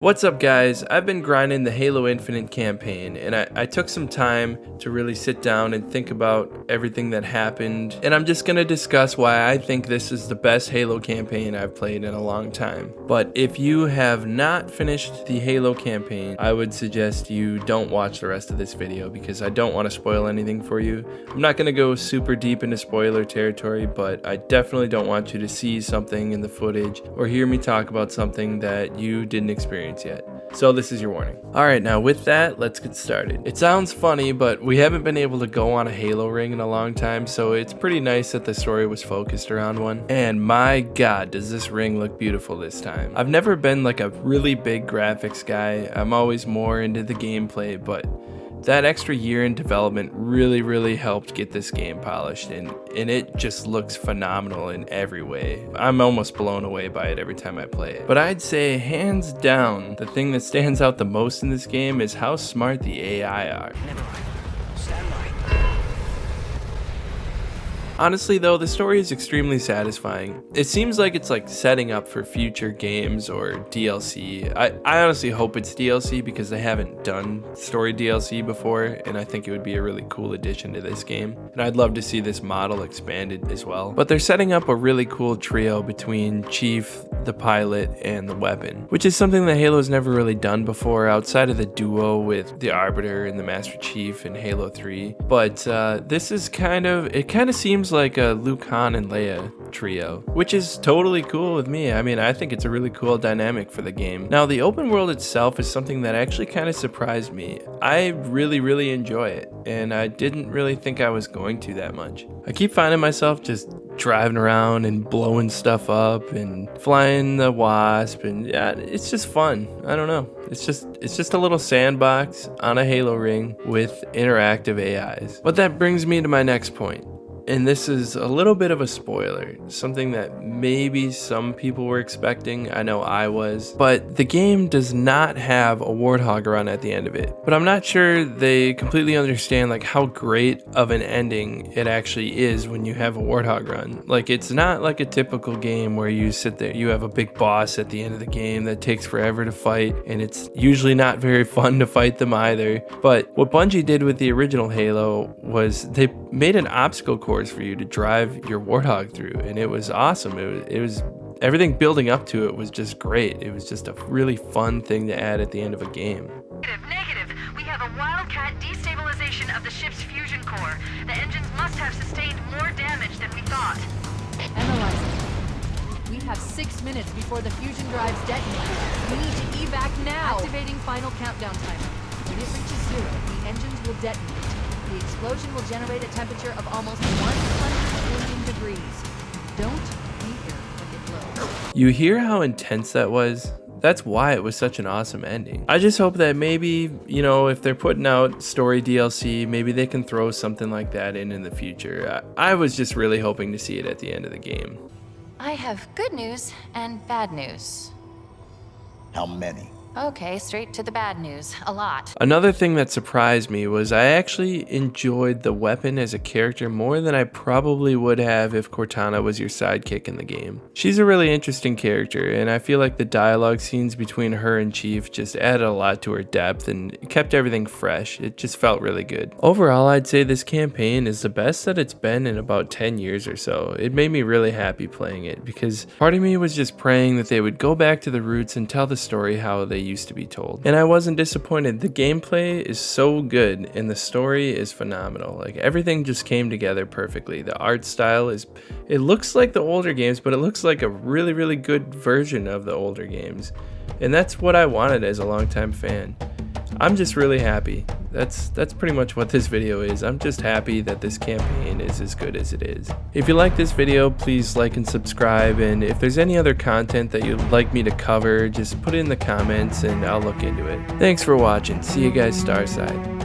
What's up guys, I've been grinding the Halo Infinite campaign and I took some time to really sit down and think about everything that happened, and I'm just going to discuss why I think this is the best Halo campaign I've played in a long time. But if you have not finished the Halo campaign, I would suggest you don't watch the rest of this video because I don't want to spoil anything for you. I'm not going to go super deep into spoiler territory, but I definitely don't want you to see something in the footage or hear me talk about something that you didn't experience yet. So this is your warning. Alright, now with that, let's get started. It sounds funny, but we haven't been able to go on a Halo ring in a long time, so it's pretty nice that the story was focused around one. And my god, does this ring look beautiful this time. I've never been like a really big graphics guy. I'm always more into the gameplay, but that extra year in development really helped get this game polished, and it just looks phenomenal in every way. I'm almost blown away by it every time I play it. But I'd say hands down, the thing that stands out the most in this game is how smart the AI are. Honestly though, the story is extremely satisfying. It seems like it's like setting up for future games or DLC. I honestly hope it's DLC because they haven't done story DLC before, and I think it would be a really cool addition to this game. And I'd love to see this model expanded as well. But they're setting up a really cool trio between Chief, the pilot, and the weapon, which is something that Halo's never really done before outside of the duo with the Arbiter and the Master Chief in Halo 3. But this is kind of seems like a Luke, Han, and Leia trio, which is totally cool with me. I mean, I think it's a really cool dynamic for the game. Now, the open world itself is something that actually kind of surprised me. I really enjoy it, and I didn't really think I was going to that much. I keep finding myself just driving around and blowing stuff up and flying the Wasp, and yeah, it's just fun. I don't know. It's just a little sandbox on a Halo ring with interactive AIs. But that brings me to my next point. And this is a little bit of a spoiler, something that maybe some people were expecting. I know I was. But the game does not have a Warthog run at the end of it. But I'm not sure they completely understand like how great of an ending it actually is when you have a Warthog run. Like, it's not like a typical game where you sit there, you have a big boss at the end of the game that takes forever to fight, and it's usually not very fun to fight them either. But what Bungie did with the original Halo was they made an obstacle course for you to drive your Warthog through, and it was awesome. It was everything building up to it was just great. It was just a really fun thing to add at the end of a game. Negative. We have a Wildcat destabilization of the ship's fusion core. The engines must have sustained more damage than we thought. Analyzing. We have 6 minutes before the fusion drives detonate. We need to evac now. Activating final countdown timer. When it reaches 0, the engines will detonate. The explosion will generate a temperature of almost 100 billion degrees. Don't be here when it blows. You hear how intense that was? That's why it was such an awesome ending. I just hope that maybe, you know, if they're putting out story DLC, maybe they can throw something like that in the future. I was just really hoping to see it at the end of the game. I have good news and bad news. How many? Okay, straight to the bad news. A lot. Another thing that surprised me was I actually enjoyed the weapon as a character more than I probably would have if Cortana was your sidekick in the game. She's a really interesting character, and I feel like the dialogue scenes between her and Chief just added a lot to her depth and kept everything fresh. It just felt really good. Overall, I'd say this campaign is the best that it's been in about 10 years or so. It made me really happy playing it because part of me was just praying that they would go back to the roots and tell the story how they used to be told. And I wasn't disappointed. The gameplay is so good and the story is phenomenal. Like, everything just came together perfectly. The art style it looks like the older games, but it looks like a really good version of the older games. And that's what I wanted as a longtime fan. I'm just really happy. That's pretty much what this video is. I'm just happy that this campaign is as good as it is. If you like this video, please like and subscribe, and if there's any other content that you'd like me to cover, just put it in the comments and I'll look into it. Thanks for watching. See you guys Starside.